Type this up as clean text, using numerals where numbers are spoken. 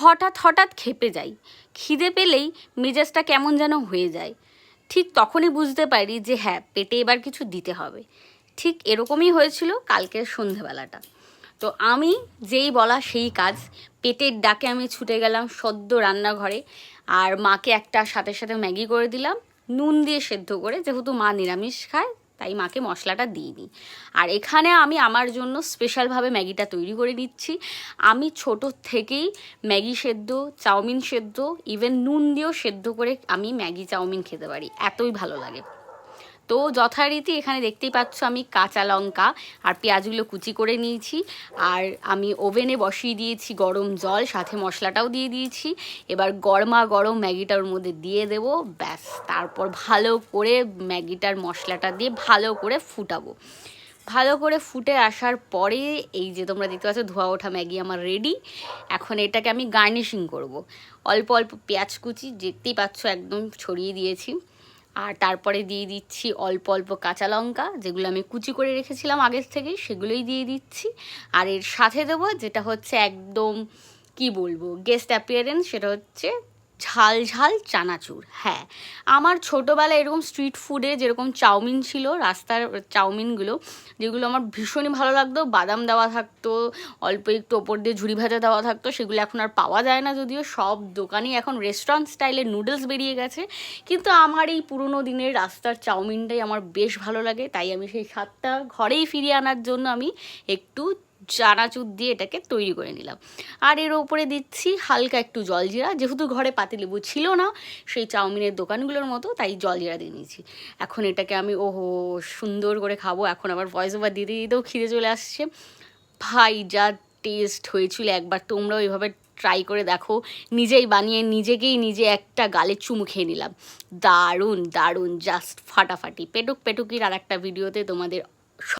হঠাৎ হঠাৎ ক্ষেপে যাই, খিদে পেলেই মেজাজটা কেমন যেন হয়ে যায়। ঠিক তখনই বুঝতে পারি যে হ্যাঁ, পেটে এবার কিছু দিতে হবে। ঠিক এরকমই হয়েছিল কালকের সন্ধেবেলাটা। তো আমি যেই বলা সেই কাজ, পেটের ডাকে আমি ছুটে গেলাম সদ্য রান্নাঘরে, আর মাকে একটা সাথে সাথে ম্যাগি করে দিলাম, নুন দিয়ে সেদ্ধ করে, যেহেতু মা নিরামিষ খায় তাই মাকে মশলাটা দিইনি। আর এখানে আমি আমার জন্য স্পেশালভাবে ম্যাগিটা তৈরি করে নিচ্ছি। আমি ছোট থেকেই ম্যাগি সেদ্ধ, চাউমিন সেদ্ধ, ইভেন নুন দিয়েও সেদ্ধ করে আমি ম্যাগি চাউমিন খেতে পারি, এতই ভালো লাগে। তো যথারীতি এখানে দেখতেই পাচ্ছ আমি কাঁচা লঙ্কা আর পেঁয়াজগুলো কুচি করে নিয়েছি, আর আমি ওভেনে বসিয়ে দিয়েছি গরম জল, সাথে মশলাটাও দিয়ে দিয়েছি। এবার গরমা গরম ম্যাগিটার ওর মধ্যে দিয়ে দেবো, ব্যাস। তারপর ভালো করে ম্যাগিটার মশলাটা দিয়ে ভালো করে ফুটাবো। ভালো করে ফুটে আসার পরে এই যে তোমরা দেখতে পাচ্ছ ধোয়া ওঠা ম্যাগি আমার রেডি। এখন এটাকে আমি গার্নিশিং করব। অল্প অল্প পেঁয়াজ কুচি দেখতেই পাচ্ছ একদম ছড়িয়ে দিয়েছি, আর তারপরে দিয়ে দিচ্ছি অল্প অল্প কাঁচা লঙ্কা, যেগুলো আমি কুচি করে রেখেছিলাম আগের থেকেই, সেগুলোই দিয়ে দিচ্ছি। আর এর সাথে দেবো যেটা হচ্ছে একদম কি বলবো গেস্ট অ্যাপিয়ারেন্স, সেটা হচ্ছে ঝাল ঝাল চানাচুর। হ্যাঁ, আমার ছোটোবেলায় এরকম স্ট্রিট ফুডে যেরকম চাউমিন ছিল, রাস্তার চাউমিনগুলো, যেগুলো আমার ভীষণই ভালো লাগতো, বাদাম দেওয়া থাকতো, অল্প একটু ওপর দিয়ে ঝুরি ভাজা দেওয়া থাকতো, সেগুলো এখন আর পাওয়া যায় না, যদিও সব দোকানেই এখন রেস্টুরেন্ট স্টাইলের নুডলস বেরিয়ে গেছে। কিন্তু আমার এই পুরোনো দিনের রাস্তার চাউমিনটাই আমার বেশ ভালো লাগে, তাই আমি সেই স্বাদটা ঘরেই ফিরিয়ে আনার জন্য আমি একটু চানাচুর দিয়ে এটাকে তৈরি করে নিলাম। আর এর ওপরে দিচ্ছি হালকা একটু জলজিরা, যেহেতু ঘরে পাতিলেবু ছিল না সেই চাউমিনের দোকানগুলোর মতো, তাই জলজিরা দিয়ে নিয়েছি। এখন এটাকে আমি ওহো সুন্দর করে খাবো। এখন আবার ভয়েস ওভার দিতে দিতেও খিদে চলে আসছে। ভাই যা টেস্ট হয়েছিল, একবার তোমরাও এইভাবে ট্রাই করে দেখো। নিজেই বানিয়ে নিজেকেই নিজে একটা গালে চুমু খেয়ে নিলাম। দারুণ দারুণ, জাস্ট ফাটাফাটি। পেটুক পেটুকির আর একটা ভিডিওতে তোমাদের